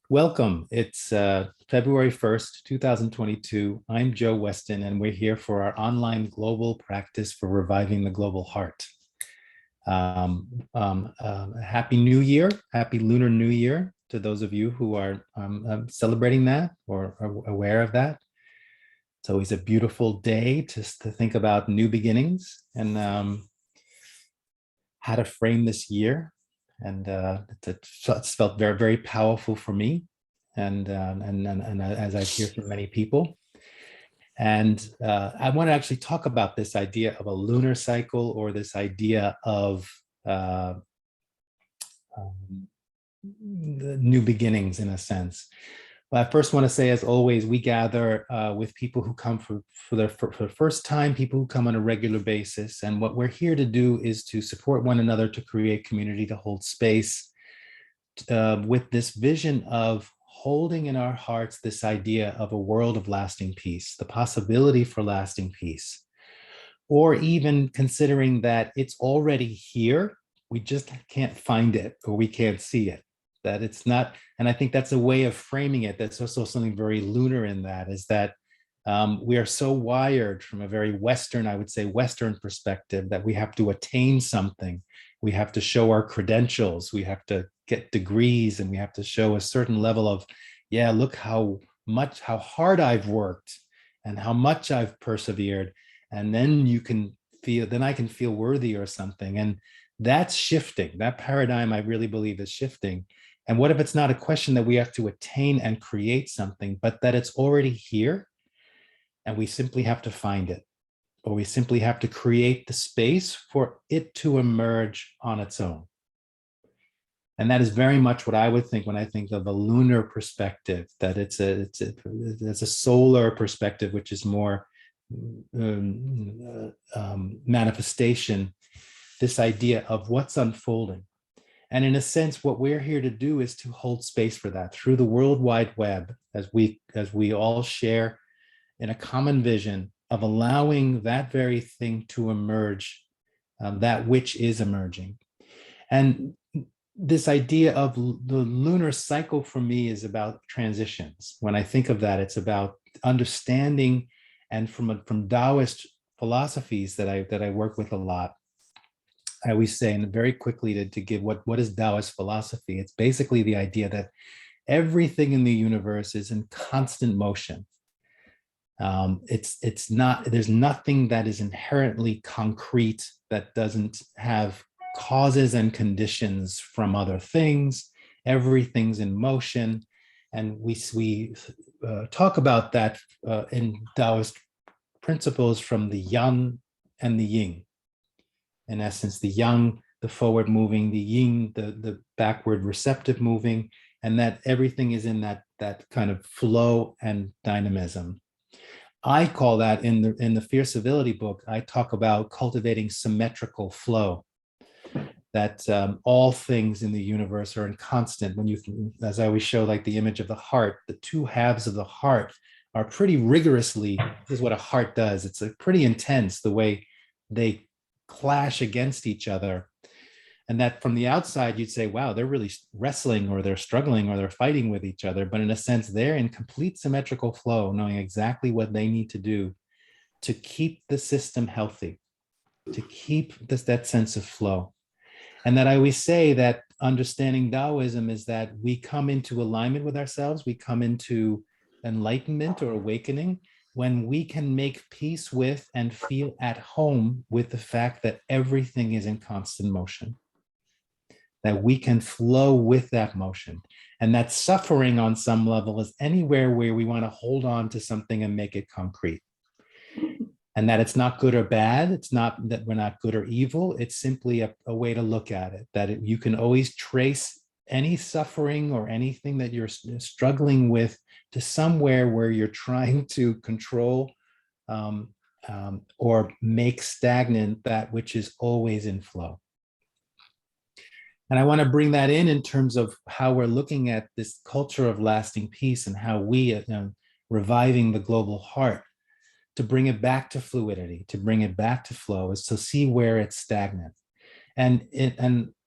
Welcome. It's February 1st, 2022. I'm Joe Weston, and we're here for our online global practice for reviving the global heart. Happy New Year, happy Lunar New Year to those of you who are celebrating that or are aware of that. It's always a beautiful day to think about new beginnings and how to frame this year. And it's felt very, very powerful for me, and as I hear from many people. And I want to actually talk about this idea of a lunar cycle, or this idea of new beginnings, in a sense. But I first want to say, as always, we gather with people who come for the first time, people who come on a regular basis. And what we're here to do is to support one another, to create community, to hold space with this vision of holding in our hearts this idea of a world of lasting peace, the possibility for lasting peace, or even considering that it's already here. We just can't find it, or we can't see it. That it's not, and I think that's a way of framing it. That's also something very lunar in that, is that we are so wired from a very Western, I would say Western perspective, that we have to attain something. We have to show our credentials. We have to get degrees, and we have to show a certain level of, yeah, look how hard I've worked and how much I've persevered. And then I can feel worthy or something. And that's shifting. That paradigm, I really believe, is shifting. And what if it's not a question that we have to attain and create something, but that it's already here and we simply have to find it, or we simply have to create the space for it to emerge on its own? And that is very much what I would think when I think of a lunar perspective, that it's a solar perspective, which is more manifestation, this idea of what's unfolding. And in a sense, what we're here to do is to hold space for that through the World Wide Web, as we all share in a common vision of allowing that very thing to emerge, that which is emerging. And this idea of the lunar cycle for me is about transitions. When I think of that, it's about understanding, and from Taoist philosophies that I work with a lot, I always say, and very quickly to give what is Taoist philosophy, it's basically the idea that everything in the universe is in constant motion. It's not, there's nothing that is inherently concrete, that doesn't have causes and conditions from other things. Everything's in motion. And we talk about that in Taoist principles from the yang and the yin. In essence, the yang, the forward moving, the yin, the backward receptive moving, and that everything is in that kind of flow and dynamism. I call that, in the Fear Civility book, I talk about cultivating symmetrical flow, that all things in the universe are in constant. When you, as I always show, like the image of the heart, the two halves of the heart are pretty rigorously, this is what a heart does. It's pretty intense, the way they clash against each other. And that from the outside, you'd say, wow, they're really wrestling, or they're struggling, or they're fighting with each other. But in a sense, they're in complete symmetrical flow, knowing exactly what they need to do to keep the system healthy, to keep that sense of flow. And that I always say that understanding Taoism is that we come into alignment with ourselves, we come into enlightenment or awakening when we can make peace with and feel at home with the fact that everything is in constant motion, that we can flow with that motion. And that suffering on some level is anywhere where we want to hold on to something and make it concrete. And that it's not good or bad. It's not that we're not good or evil. It's simply a way to look at it, that you can always trace any suffering or anything that you're struggling with to somewhere where you're trying to control or make stagnant that which is always in flow. And I want to bring that in terms of how we're looking at this culture of lasting peace, and how we, reviving the global heart, to bring it back to fluidity, to bring it back to flow, is to see where it's stagnant. And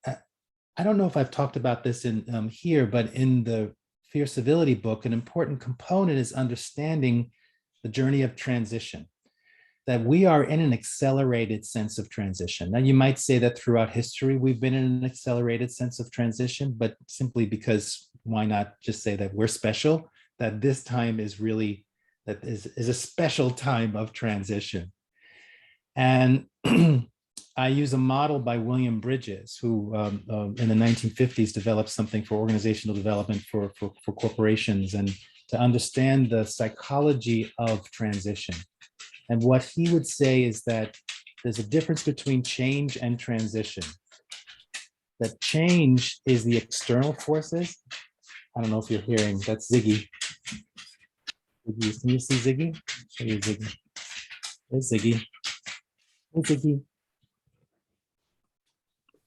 I don't know if I've talked about this in here, but in the Fear Civility book, an important component is understanding the journey of transition, that we are in an accelerated sense of transition. Now, you might say that throughout history, we've been in an accelerated sense of transition, but simply because why not just say that we're special, that this time is really, that is a special time of transition. And I use a model by William Bridges, who in the 1950s developed something for organizational development for corporations and to understand the psychology of transition. And what he would say is that there's a difference between change and transition. That change is the external forces. I don't know if you're hearing, that's Ziggy. Can you see Ziggy? Hey, Ziggy. There's Ziggy. Hey, Ziggy.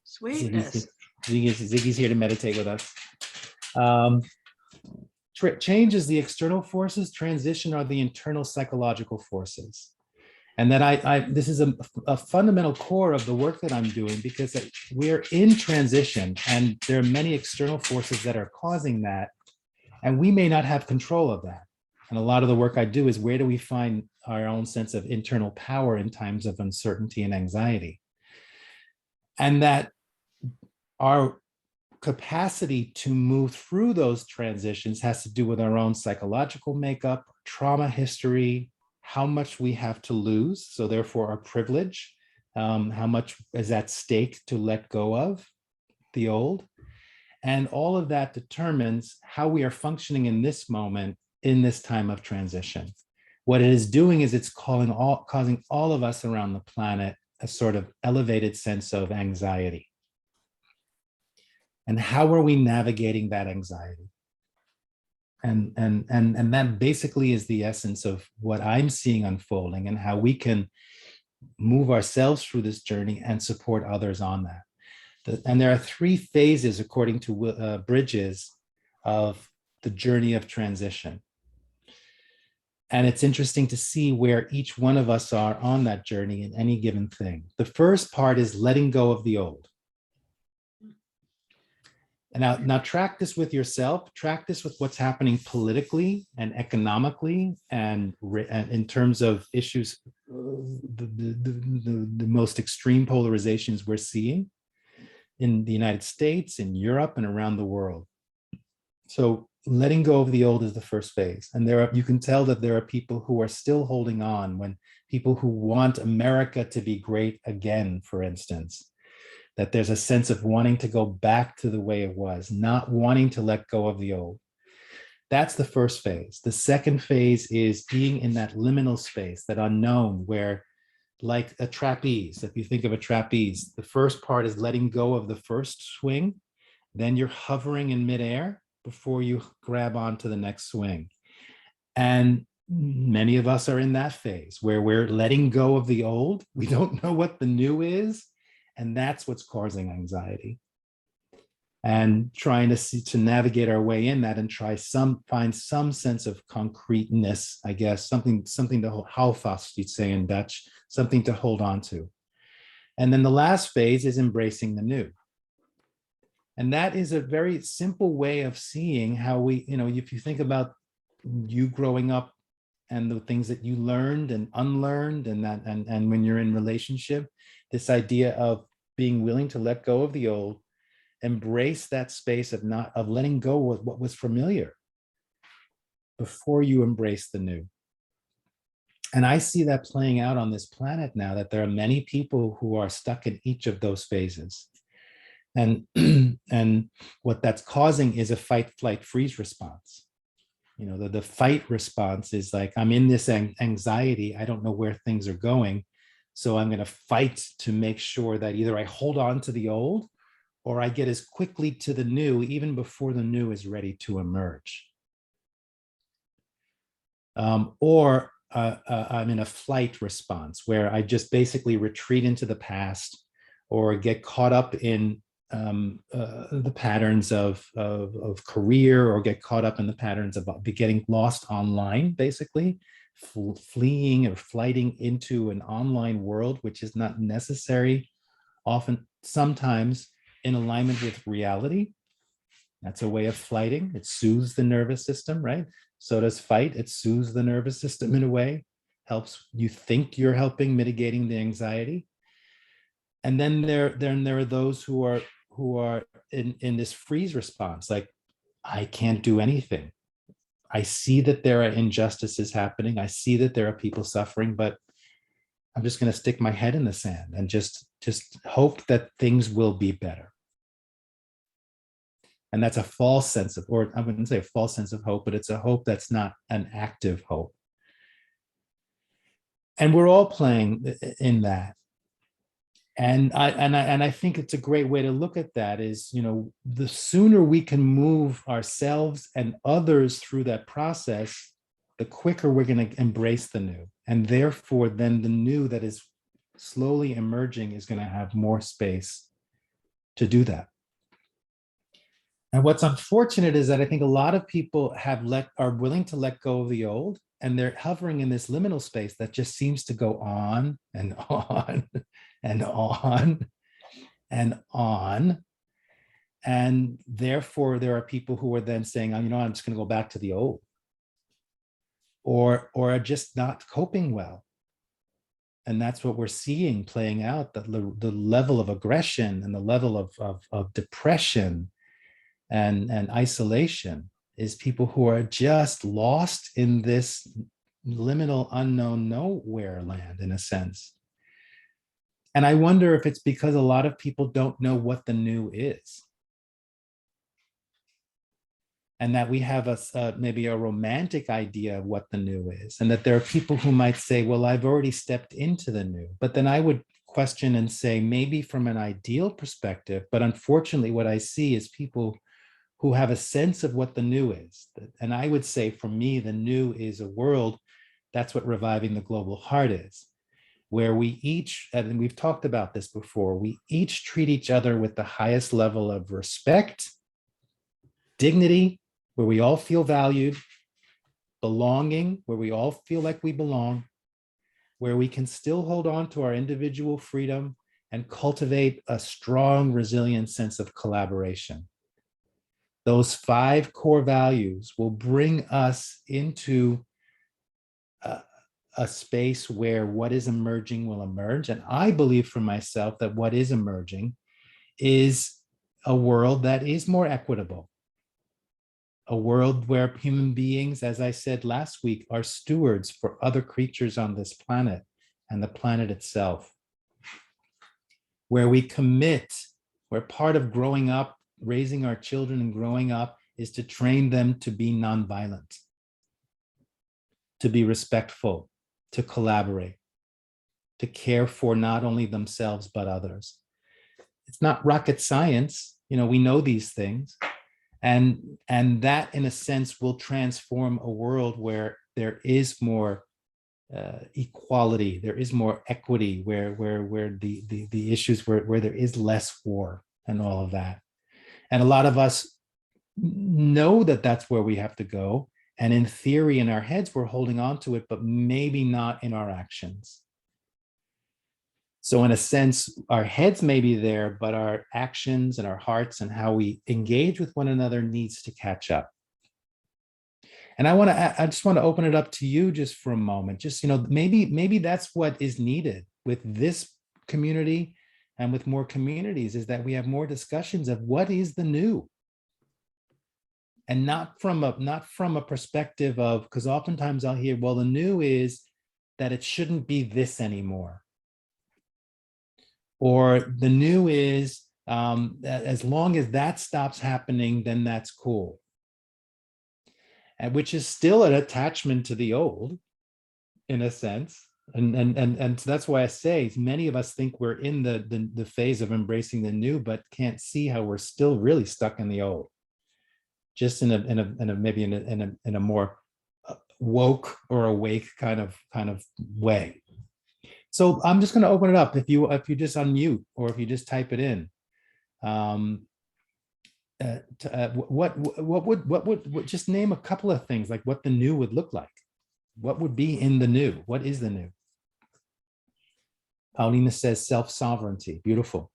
Sweetness. Ziggy's here to meditate with us. Change is the external forces, transition are the internal psychological forces. And that this is a fundamental core of the work that I'm doing, because we're in transition and there are many external forces that are causing that, and we may not have control of that. And a lot of the work I do is, where do we find our own sense of internal power in times of uncertainty and anxiety? And that our capacity to move through those transitions has to do with our own psychological makeup, trauma history, how much we have to lose, so therefore our privilege, how much is at stake to let go of the old. And all of that determines how we are functioning in this moment, in this time of transition. What it is doing is it's causing all of us around the planet a sort of elevated sense of anxiety. And how are we navigating that anxiety? And that basically is the essence of what I'm seeing unfolding, and how we can move ourselves through this journey and support others on that. And there are 3 phases, according to Bridges, of the journey of transition. And it's interesting to see where each one of us are on that journey in any given thing. The first part is letting go of the old. And now track this with yourself, track this with what's happening politically and economically, and in terms of issues, the most extreme polarizations we're seeing in the United States, in Europe, and around the world. So letting go of the old is the first phase. And you can tell that there are people who are still holding on, when people who want America to be great again, for instance, that there's a sense of wanting to go back to the way it was, not wanting to let go of the old. That's the first phase. The second phase is being in that liminal space, that unknown, where, like a trapeze, if you think of a trapeze, the first part is letting go of the first swing, then you're hovering in midair before you grab onto the next swing. And many of us are in that phase where we're letting go of the old. We don't know what the new is. And that's what's causing anxiety. And trying to navigate our way in that, and find some sense of concreteness, I guess, something to houvast, you'd say in Dutch, something to hold on to. And then the last phase is embracing the new. And that is a very simple way of seeing how we, if you think about you growing up and the things that you learned and unlearned, and when you're in relationship, this idea of being willing to let go of the old, embrace that space of letting go of what was familiar before you embrace the new. And I see that playing out on this planet now, that there are many people who are stuck in each of those phases. And and what that's causing is a fight, flight, freeze response. The fight response is like, I'm in this anxiety, I don't know where things are going, so I'm going to fight to make sure that either I hold on to the old, or I get as quickly to the new, even before the new is ready to emerge. Or I'm in a flight response, where I just basically retreat into the past, or get caught up in the patterns of career, or get caught up in the patterns of getting lost online, basically fleeing or flighting into an online world, which is not necessary, sometimes in alignment with reality. That's a way of flighting. It soothes the nervous system, right? So does fight. It soothes the nervous system in a way, helps you think you're helping mitigating the anxiety. And then there are those who are in this freeze response, like, I can't do anything. I see that there are injustices happening. I see that there are people suffering, but I'm just going to stick my head in the sand and just hope that things will be better. And that's a false sense of, or I wouldn't say a false sense of hope, but it's a hope that's not an active hope. And we're all playing in that. And I think it's a great way to look at that is, the sooner we can move ourselves and others through that process, the quicker we're going to embrace the new. And therefore, then the new that is slowly emerging is going to have more space to do that. And what's unfortunate is that I think a lot of people are willing to let go of the old, and they're hovering in this liminal space that just seems to go on and on and on and on. And therefore, there are people who are then saying, I'm just going to go back to the old, or are just not coping well. And that's what we're seeing playing out, that the level of aggression and the level of depression and isolation is people who are just lost in this liminal unknown nowhere land, in a sense. And I wonder if it's because a lot of people don't know what the new is. And that we have maybe a romantic idea of what the new is. And that there are people who might say, well, I've already stepped into the new. But then I would question and say, maybe from an ideal perspective, but unfortunately what I see is people who have a sense of what the new is. And I would say, for me, the new is a world. That's what reviving the global heart is, where we each, and we've talked about this before, we each treat each other with the highest level of respect, dignity, where we all feel valued, belonging, where we all feel like we belong, where we can still hold on to our individual freedom and cultivate a strong, resilient sense of collaboration. Those 5 core values will bring us into a space where what is emerging will emerge. And I believe for myself that what is emerging is a world that is more equitable, a world where human beings, as I said last week, are stewards for other creatures on this planet and the planet itself, where we commit, where part of growing up, raising our children and growing up, is to train them to be nonviolent, to be respectful, to collaborate, to care for not only themselves, but others. It's not rocket science. We know these things. And that, in a sense, will transform a world where there is more equality, there is more equity, where the issues, where there is less war and all of that. And a lot of us know that that's where we have to go. And in theory, in our heads, we're holding on to it, but maybe not in our actions. So in a sense, our heads may be there, but our actions and our hearts and how we engage with one another needs to catch up. And I just want to open it up to you just for a moment. Just, maybe that's what is needed with this community and with more communities, is that we have more discussions of what is the new. And not from a perspective of, because oftentimes I'll hear, well, the new is that it shouldn't be this anymore. Or the new is as long as that stops happening, then that's cool. And which is still an attachment to the old, in a sense. And so that's why I say many of us think we're in the phase of embracing the new, but can't see how we're still really stuck in the old. Just in a more woke or awake kind of way. So I'm just going to open it up. If you just unmute, or if you just type it in, what would just name a couple of things, like what the new would look like. What would be in the new? What is the new? Paulina says self-sovereignty. Beautiful.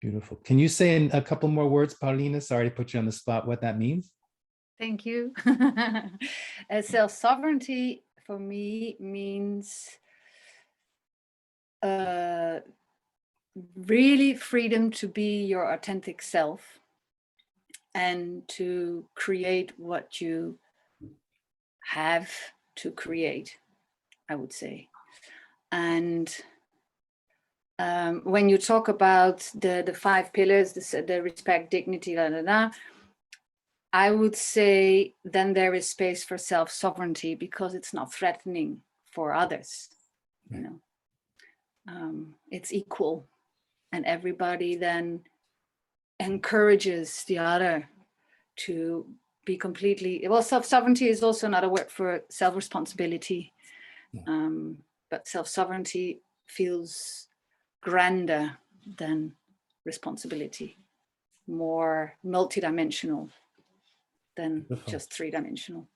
Beautiful. Can you say in a couple more words, Paulina? Sorry to put you on the spot, what that means? Thank you. Self-sovereignty for me means really freedom to be your authentic self and to create what you have to create, I would say. And when you talk about the 5 pillars, the respect, dignity, I would say then there is space for self-sovereignty because it's not threatening for others. You know, it's equal, and everybody then encourages the other to be completely, well, self-sovereignty is also another word for self-responsibility, but self-sovereignty feels grander than responsibility, more multidimensional than just 3-dimensional.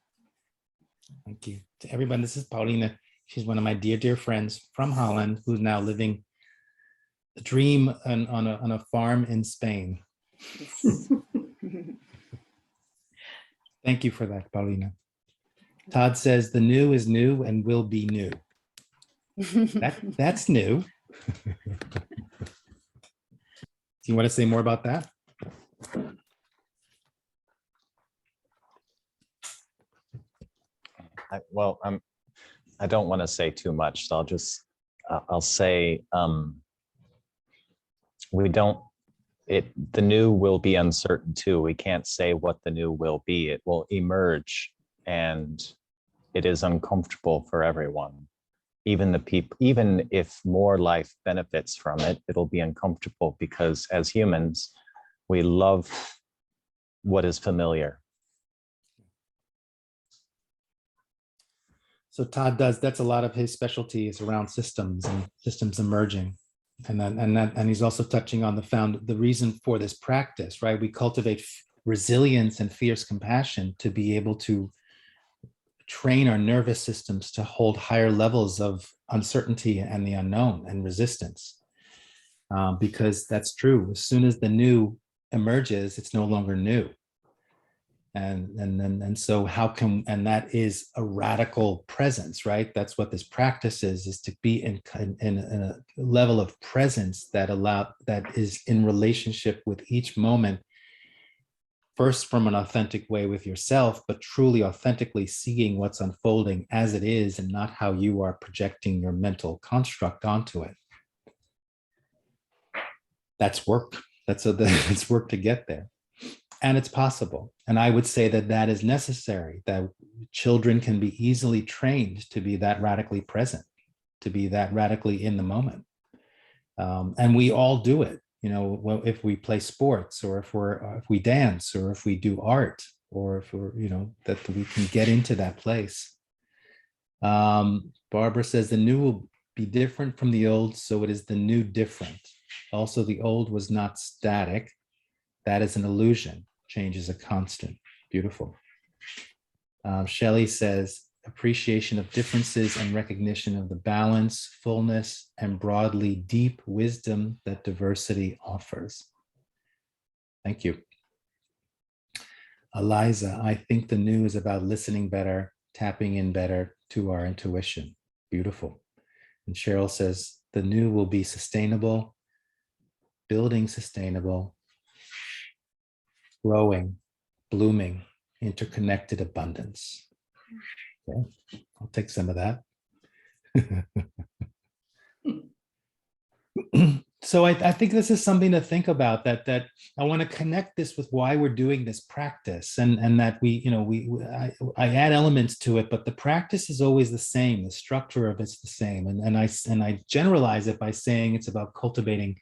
Thank you to everyone. This is Paulina. She's one of my dear friends from Holland who's now living the dream on a farm in Spain. Yes. Thank you for that, Paulina. Todd says the new is new and will be new. That's new. Do you want to say more about that? I don't want to say too much, so I'll say the new will be uncertain too. We can't say what the new will be. It will emerge, and it is uncomfortable for everyone. Even if more life benefits from it, it'll be uncomfortable because as humans, we love what is familiar. So Todd that's a lot of his specialty is around systems and systems emerging. And he's also touching on the reason for this practice, right? We cultivate resilience and fierce compassion to be able to train our nervous systems to hold higher levels of uncertainty and the unknown and resistance. Because that's true. As soon as the new emerges, it's no longer new. And so and that is a radical presence, right? That's what this practice is to be in a level of presence that is in relationship with each moment, first from an authentic way with yourself, but truly authentically seeing what's unfolding as it is and not how you are projecting your mental construct onto it. That's work. It's work to get there. And it's possible. And I would say that is necessary, that children can be easily trained to be that radically present, to be that radically in the moment. And we all do it, if we play sports or if we dance or if we do art or if we're, that we can get into that place. Barbara says the new will be different from the old, so it is the new different. Also, the old was not static. That is an illusion. Change is a constant. Beautiful. Shelley says, appreciation of differences and recognition of the balance, fullness, and broadly deep wisdom that diversity offers. Thank you. Eliza, I think the new is about listening better, tapping in better to our intuition. Beautiful. And Cheryl says, the new will be sustainable, building sustainable, growing, blooming, interconnected abundance. Okay, I'll take some of that. So I think this is something to think about, that I want to connect this with why we're doing this practice, and that I add elements to it, but the practice is always the same. The structure of it's the same, and I generalize it by saying it's about cultivating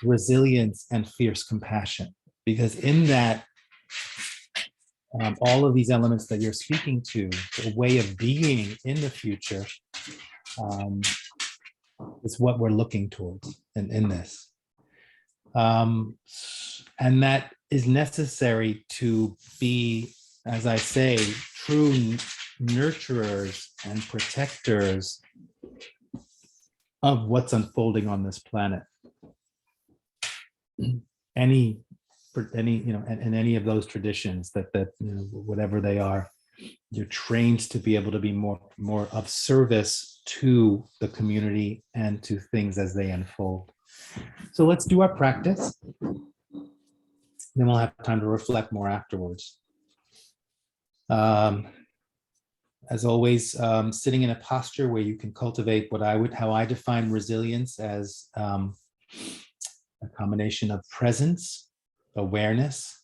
resilience and fierce compassion, because in that all of these elements that you're speaking to, a way of being in the future, is what we're looking towards in this. And that is necessary to be, as I say, true nurturers and protectors of what's unfolding on this planet. any, in any of those traditions that whatever they are, you're trained to be able to be more of service to the community and to things as they unfold. So let's do our practice. Then we'll have time to reflect more afterwards. As always, sitting in a posture where you can cultivate how I define resilience as a combination of presence, awareness,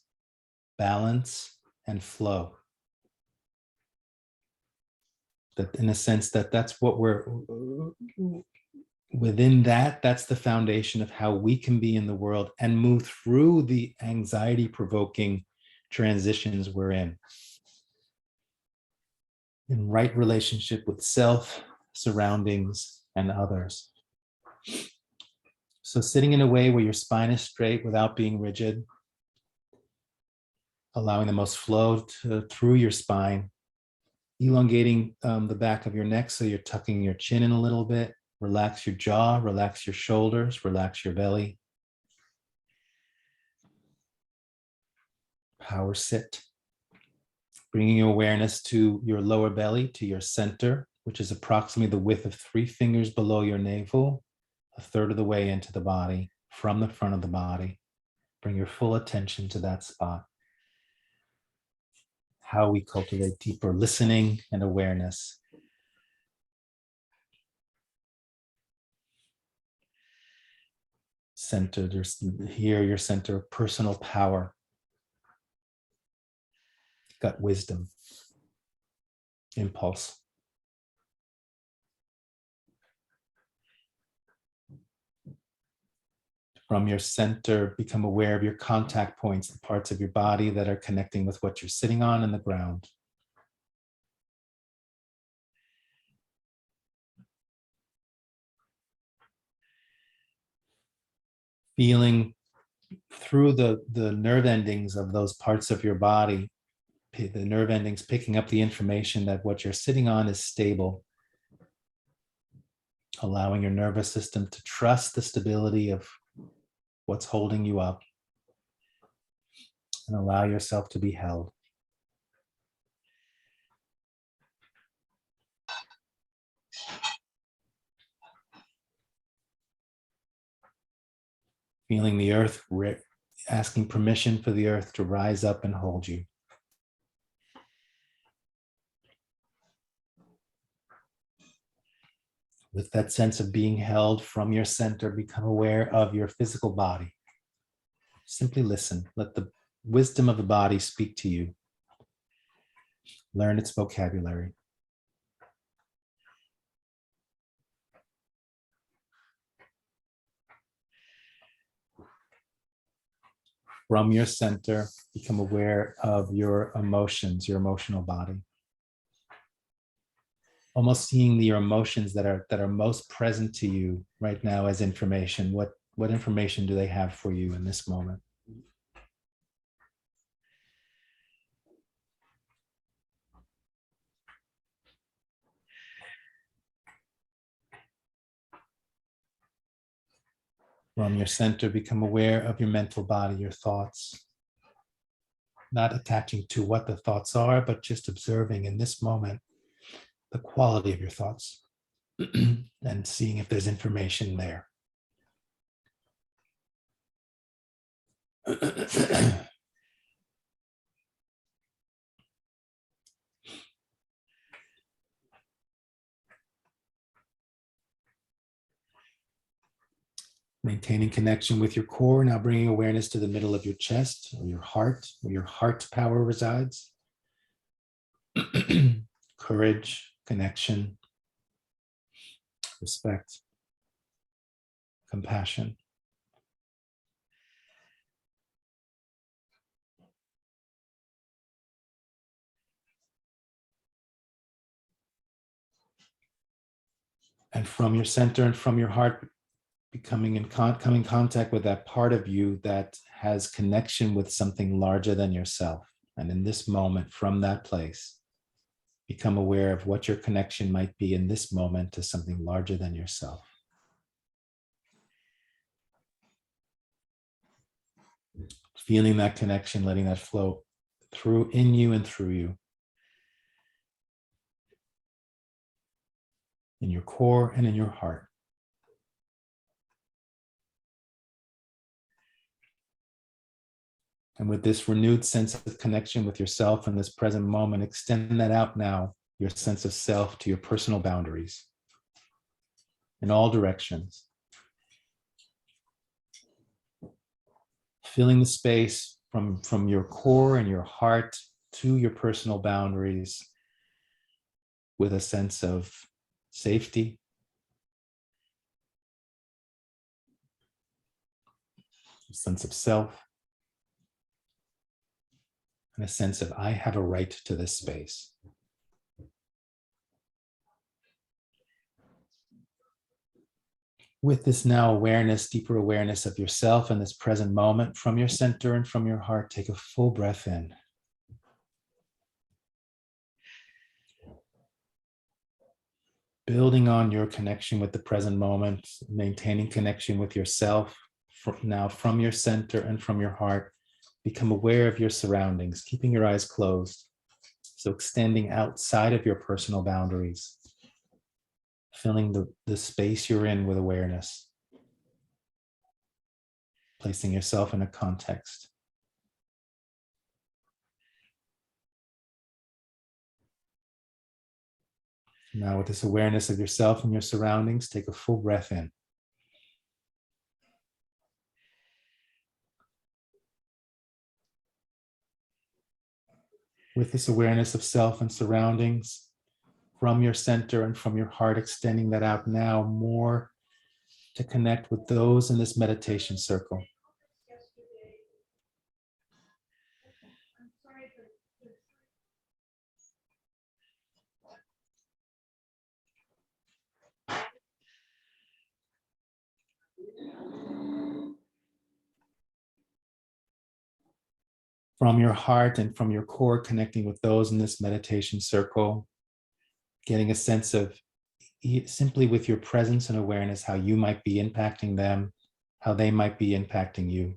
balance, and flow. That in a sense that's what within that's the foundation of how we can be in the world and move through the anxiety-provoking transitions we're in right relationship with self, surroundings, and others. So sitting in a way where your spine is straight without being rigid, allowing the most flow through your spine, elongating the back of your neck so you're tucking your chin in a little bit. Relax your jaw, relax your shoulders, relax your belly. Power sit. Bringing your awareness to your lower belly, to your center, which is approximately the width of 3 fingers below your navel, a third of the way into the body, from the front of the body. Bring your full attention to that spot. How we cultivate deeper listening and awareness. Centered, here, your center of personal power, gut wisdom, impulse. From your center, become aware of your contact points, the parts of your body that are connecting with what you're sitting on and the ground. Feeling through the nerve endings of those parts of your body, the nerve endings picking up the information that what you're sitting on is stable. Allowing your nervous system to trust the stability of what's holding you up and allow yourself to be held. Feeling the earth, asking permission for the earth to rise up and hold you. With that sense of being held from your center, become aware of your physical body. Simply listen. Let the wisdom of the body speak to you. Learn its vocabulary. From your center, become aware of your emotions, your emotional body. Almost seeing your emotions that are most present to you right now as information. What information do they have for you in this moment? From your center, become aware of your mental body, your thoughts. Not attaching to what the thoughts are, but just observing in this moment the quality of your thoughts and seeing if there's information there. Maintaining connection with your core, now bringing awareness to the middle of your chest or your heart, where your heart power resides. Courage, connection, respect, compassion. And from your center and from your heart, coming in contact with that part of you that has connection with something larger than yourself. And in this moment, from that place, become aware of what your connection might be in this moment to something larger than yourself. feeling that connection, letting that flow through in you and through you. In your core and in your heart. And with this renewed sense of connection with yourself in this present moment, extend that out now, your sense of self, to your personal boundaries in all directions. Filling the space from your core and your heart to your personal boundaries with a sense of safety, a sense of self, and a sense of I have a right to this space. With this now awareness, deeper awareness of yourself in this present moment, from your center and from your heart, take a full breath in. Building on your connection with the present moment, maintaining connection with yourself now from your center and from your heart. Become aware of your surroundings, keeping your eyes closed. So extending outside of your personal boundaries, filling the space you're in with awareness, placing yourself in a context. Now with this awareness of yourself and your surroundings, take a full breath in. With this awareness of self and surroundings, from your center and from your heart, extending that out now more to connect with those in this meditation circle. From your heart and from your core, connecting with those in this meditation circle, getting a sense of simply with your presence and awareness, how you might be impacting them, how they might be impacting you.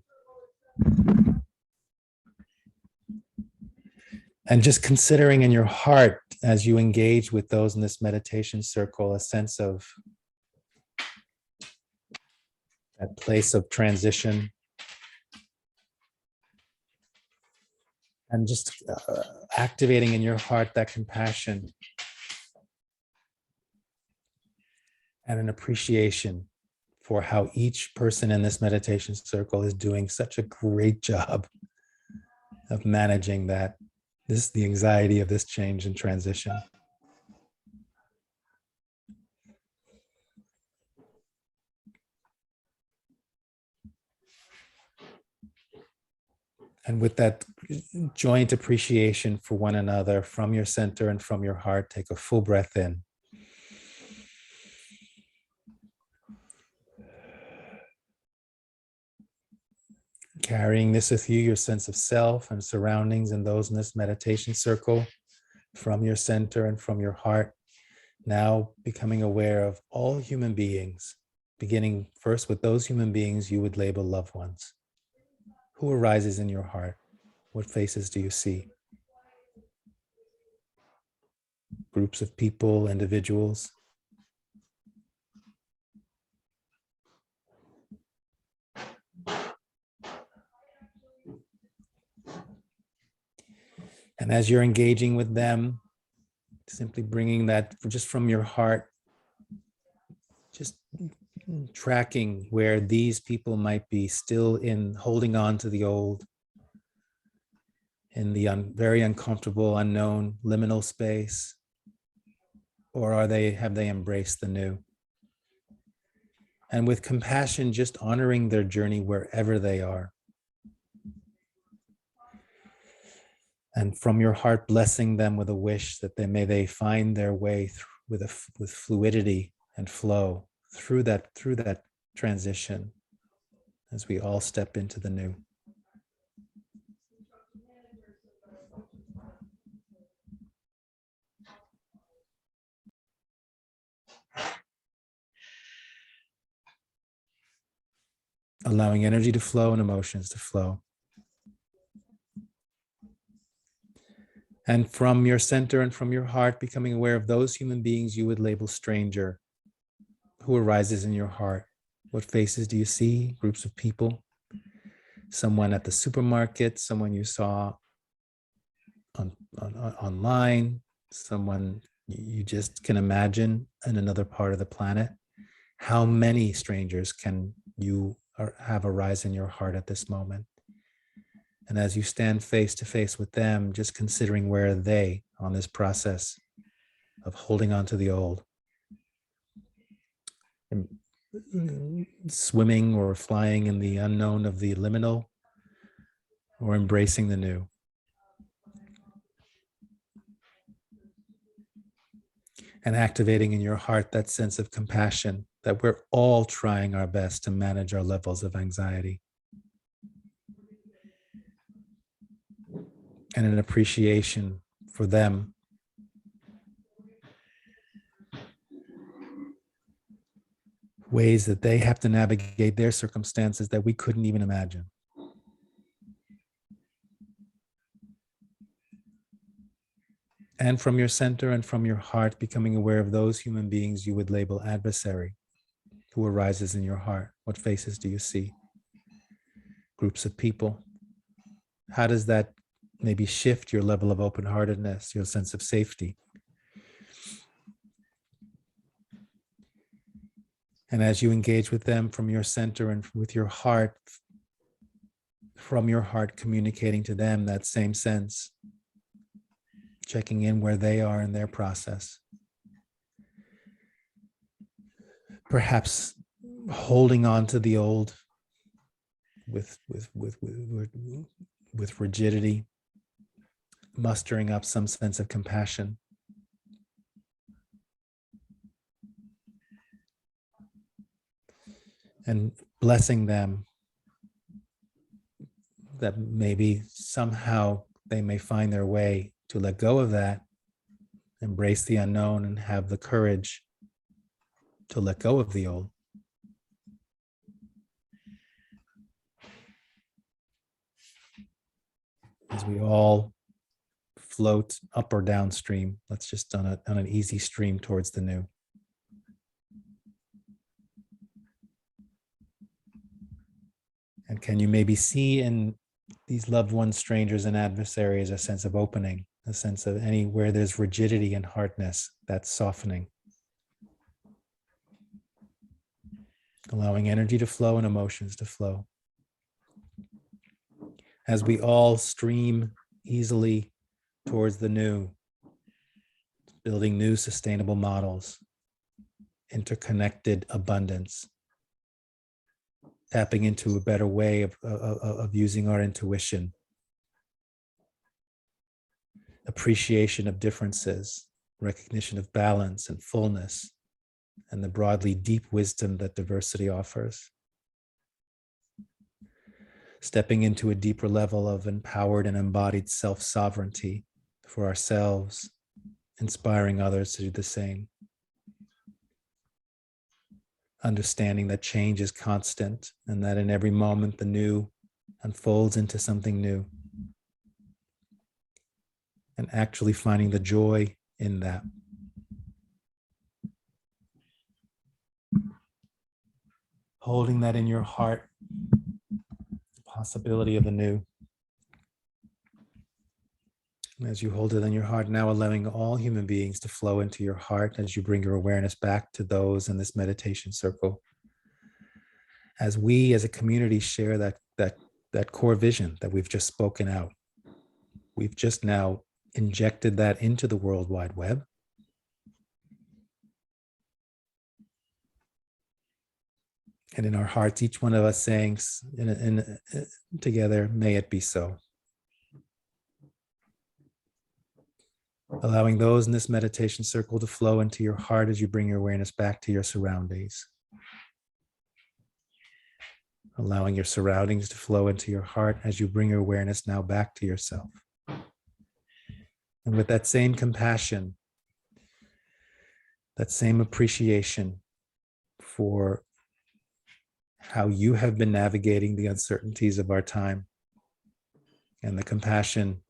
And just considering in your heart, as you engage with those in this meditation circle, a sense of that place of transition. And just activating in your heart that compassion and an appreciation for how each person in this meditation circle is doing such a great job of managing the anxiety of this change and transition. And with that joint appreciation for one another from your center and from your heart, take a full breath in. Carrying this with you, your sense of self and surroundings and those in this meditation circle from your center and from your heart. Now becoming aware of all human beings, beginning first with those human beings you would label loved ones. Who arises in your heart? What faces do you see? Groups of people, individuals. And as you're engaging with them, simply bringing that just from your heart, just tracking where these people might be still in holding on to the old, in the very uncomfortable, unknown, liminal space, or have they embraced the new? And with compassion, just honoring their journey wherever they are. And from your heart, blessing them with a wish that they find their way with fluidity and flow through that transition as we all step into the new. Allowing energy to flow and emotions to flow. And from your center and from your heart, becoming aware of those human beings you would label stranger, who arises in your heart. What faces do you see? Groups of people, someone at the supermarket, someone you saw online, someone you just can imagine in another part of the planet. How many strangers can you have arise in your heart at this moment? And as you stand face to face with them, just considering where are they on this process of holding on to the old, and swimming or flying in the unknown of the liminal, or embracing the new. And activating in your heart that sense of compassion that we're all trying our best to manage our levels of anxiety. And an appreciation for them. Ways that they have to navigate their circumstances that we couldn't even imagine. And from your center and from your heart, becoming aware of those human beings you would label adversary, who arises in your heart. What faces do you see? Groups of people. How does that maybe shift your level of open-heartedness, your sense of safety? And as you engage with them from your center and with your heart, from your heart communicating to them that same sense, checking in where they are in their process. Perhaps holding on to the old with rigidity, mustering up some sense of compassion. And blessing them that maybe somehow they may find their way to let go of that, embrace the unknown, and have the courage to let go of the old. As we all float up or downstream, let's just on an easy stream towards the new. And can you maybe see in these loved ones, strangers, and adversaries a sense of opening, a sense of anywhere there's rigidity and hardness, that's softening. Allowing energy to flow and emotions to flow. As we all stream easily towards the new, building new sustainable models, interconnected abundance, tapping into a better way of using our intuition, appreciation of differences, recognition of balance and fullness, and the broadly deep wisdom that diversity offers. Stepping into a deeper level of empowered and embodied self-sovereignty for ourselves, inspiring others to do the same. Understanding that change is constant and that in every moment the new unfolds into something new. And actually finding the joy in that. Holding that in your heart, the possibility of the new. And as you hold it in your heart, now allowing all human beings to flow into your heart as you bring your awareness back to those in this meditation circle. As we as a community share that core vision that we've just spoken out, we've just now injected that into the World Wide Web. And in our hearts, each one of us saying together, may it be so. Allowing those in this meditation circle to flow into your heart as you bring your awareness back to your surroundings. Allowing your surroundings to flow into your heart as you bring your awareness now back to yourself. And with that same compassion, that same appreciation for how you have been navigating the uncertainties of our time, and the compassion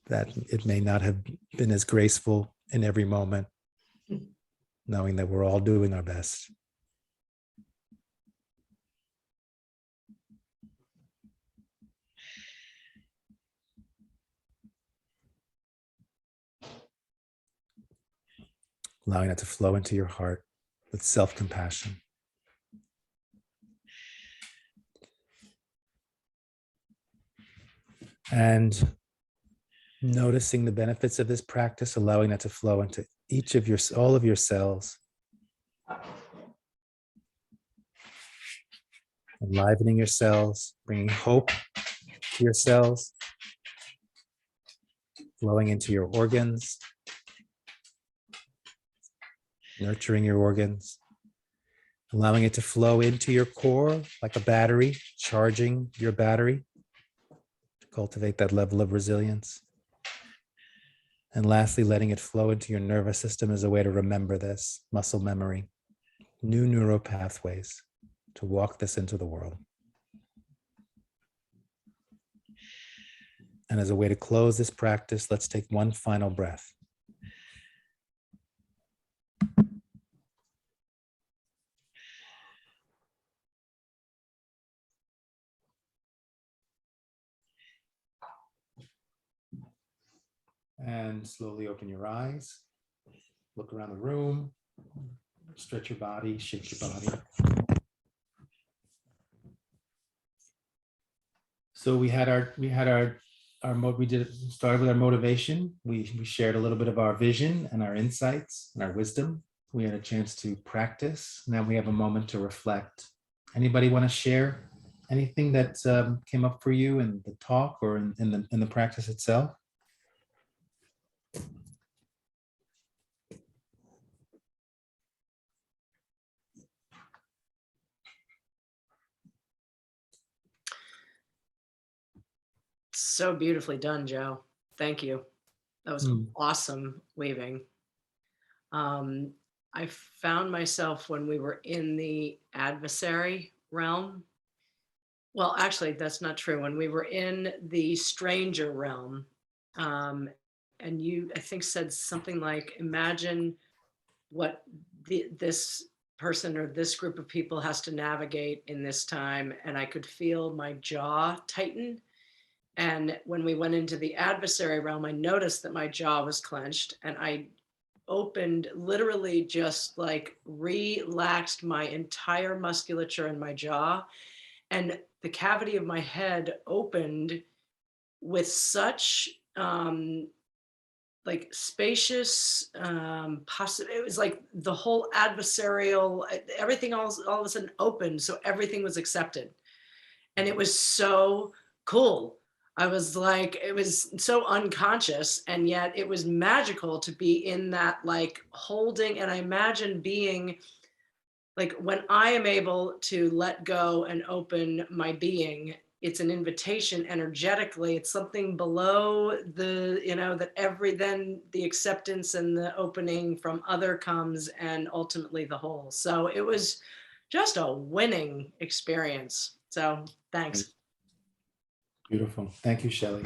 that it may not have been as graceful in every moment, knowing that we're all doing our best. Allowing it to flow into your heart with self-compassion. And noticing the benefits of this practice, allowing that to flow into all of your cells. Enlivening your cells, bringing hope to your cells, flowing into your organs, nurturing your organs, allowing it to flow into your core like a battery, charging your battery to cultivate that level of resilience. And lastly, letting it flow into your nervous system as a way to remember this, muscle memory, new neural pathways to walk this into the world. And as a way to close this practice, let's take one final breath. And slowly open your eyes, look around the room, stretch your body, shake your body. So we started with our motivation. We shared a little bit of our vision and our insights and our wisdom. We had a chance to practice. Now we have a moment to reflect. Anybody want to share anything that came up for you in the talk or in the practice itself? So beautifully done, Joe. Thank you. That was awesome weaving. I found myself when we were in the adversary realm. Well, actually, that's not true. When we were in the stranger realm, and you, I think, said something like, imagine what this person or this group of people has to navigate in this time. And I could feel my jaw tighten. And when we went into the adversary realm, I noticed that my jaw was clenched, and I opened, literally just like relaxed my entire musculature in my jaw, and the cavity of my head opened with such like spacious it was like the whole adversarial, everything all of a sudden opened, so everything was accepted, and it was so cool. I was like, it was so unconscious, and yet it was magical to be in that, like, holding. And I imagine being like, when I am able to let go and open my being, it's an invitation energetically. It's something below the, that then the acceptance and the opening from other comes, and ultimately the whole. So it was just a winning experience. So thanks. Beautiful. Thank you, Shelley.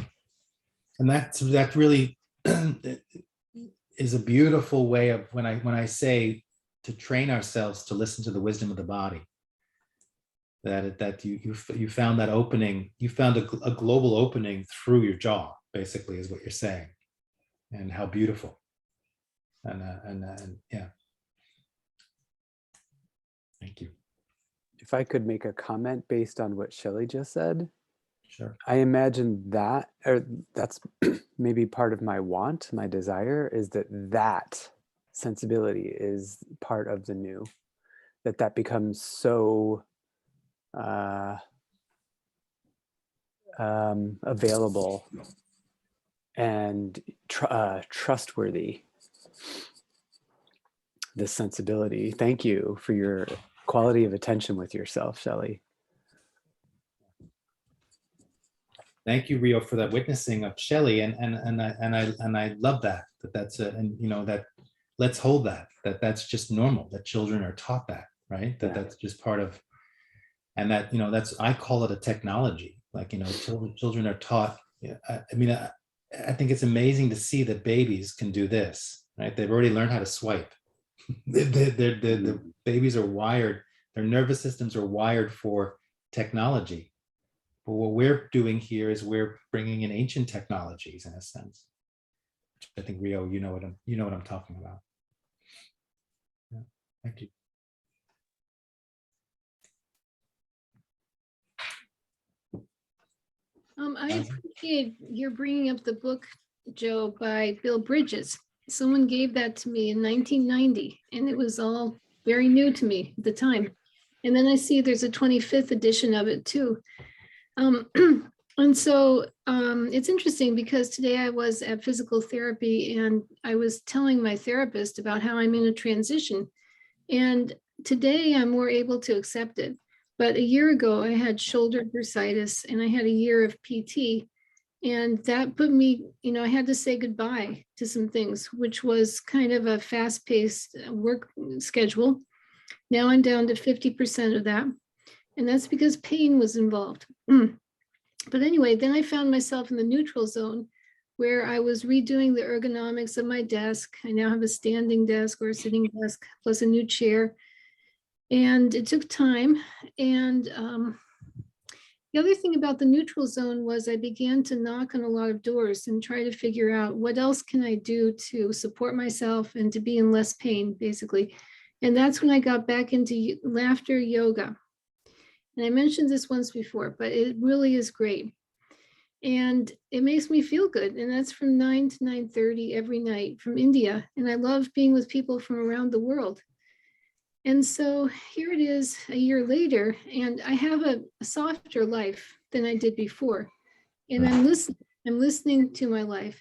And that really is a beautiful way of when I say to train ourselves to listen to the wisdom of the body. That you found that opening, you found a global opening through your jaw, basically, is what you're saying, and how beautiful. And yeah. Thank you. If I could make a comment based on what Shelley just said. Sure. I imagine that, or that's maybe part of my want, my desire, is that sensibility is part of the new, that becomes so available and trustworthy, this sensibility. Thank you for your quality of attention with yourself, Shelley. Thank you, Rio, for that witnessing of Shelley, and I love that's that let's hold that's just normal, that children are taught that, right? That's just part of, and that's, I call it a technology, like, children are taught. I mean, I think it's amazing to see that babies can do this, right? They've already learned how to swipe. The babies are wired, their nervous systems are wired for technology. But what we're doing here is we're bringing in ancient technologies in a sense. I think Rio, you know what I'm talking about. Yeah. Thank you. I appreciate your bringing up the book, Joe, by Bill Bridges. Someone gave that to me in 1990, and it was all very new to me at the time. And then I see there's a 25th edition of it too. And so it's interesting because today I was at physical therapy and I was telling my therapist about how I'm in a transition. And today I'm more able to accept it. But a year ago, I had shoulder bursitis and I had a year of PT. And that put me, I had to say goodbye to some things, which was kind of a fast-paced work schedule. Now I'm down to 50% of that. And that's because pain was involved. But anyway, then I found myself in the neutral zone where I was redoing the ergonomics of my desk. I now have a standing desk or a sitting desk, plus a new chair. And it took time. And the other thing about the neutral zone was I began to knock on a lot of doors and try to figure out what else can I do to support myself and to be in less pain, basically. And that's when I got back into laughter yoga. And I mentioned this once before, but it really is great. And it makes me feel good. And that's from 9 to 9:30 every night from India. And I love being with people from around the world. And so here it is a year later, and I have a softer life than I did before. And I'm listening to my life.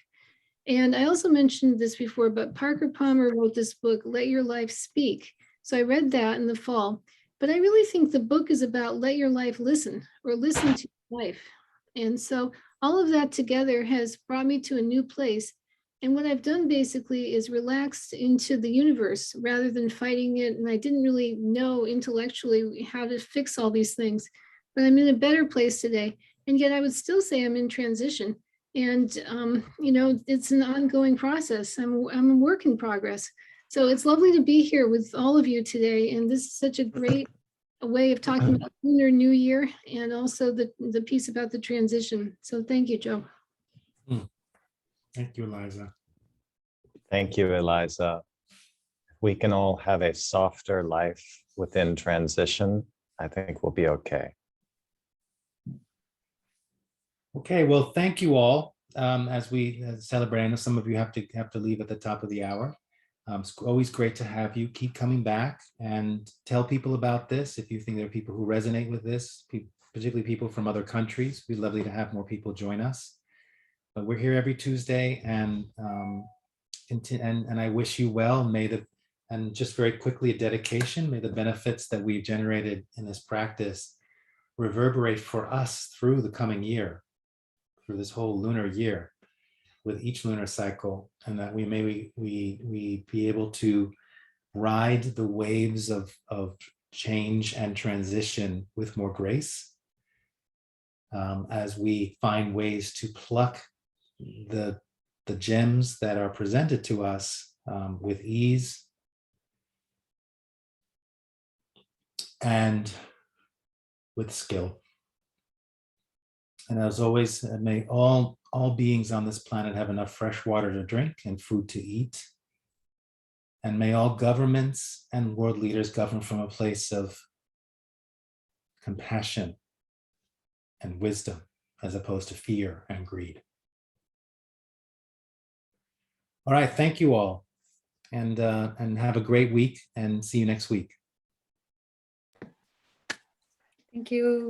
And I also mentioned this before, but Parker Palmer wrote this book, Let Your Life Speak. So I read that in the fall. But I really think the book is about let your life listen, or listen to your life. And so all of that together has brought me to a new place. And what I've done basically is relaxed into the universe rather than fighting it. And I didn't really know intellectually how to fix all these things, but I'm in a better place today. And yet I would still say I'm in transition. And, it's an ongoing process. I'm a work in progress. So it's lovely to be here with all of you today. And this is such a great way of talking about Lunar New Year and also the piece about the transition. So thank you, Joe. Thank you, Eliza. Thank you, Eliza. We can all have a softer life within transition. I think we'll be okay. Okay, well, thank you all. As we celebrate, I know some of you have to leave at the top of the hour. It's always great to have you. Keep coming back and tell people about this. If you think there are people who resonate with this, particularly people from other countries, we'd lovely to have more people join us. But we're here every Tuesday, and I wish you well. And just very quickly, a dedication. May the benefits that we've generated in this practice reverberate for us through the coming year, through this whole lunar year, with each lunar cycle, and that we be able to ride the waves of change and transition with more grace, as we find ways to pluck the gems that are presented to us with ease and with skill. And as always, may all beings on this planet have enough fresh water to drink and food to eat. And may all governments and world leaders govern from a place of compassion and wisdom, as opposed to fear and greed. All right, thank you all. And have a great week, and see you next week. Thank you.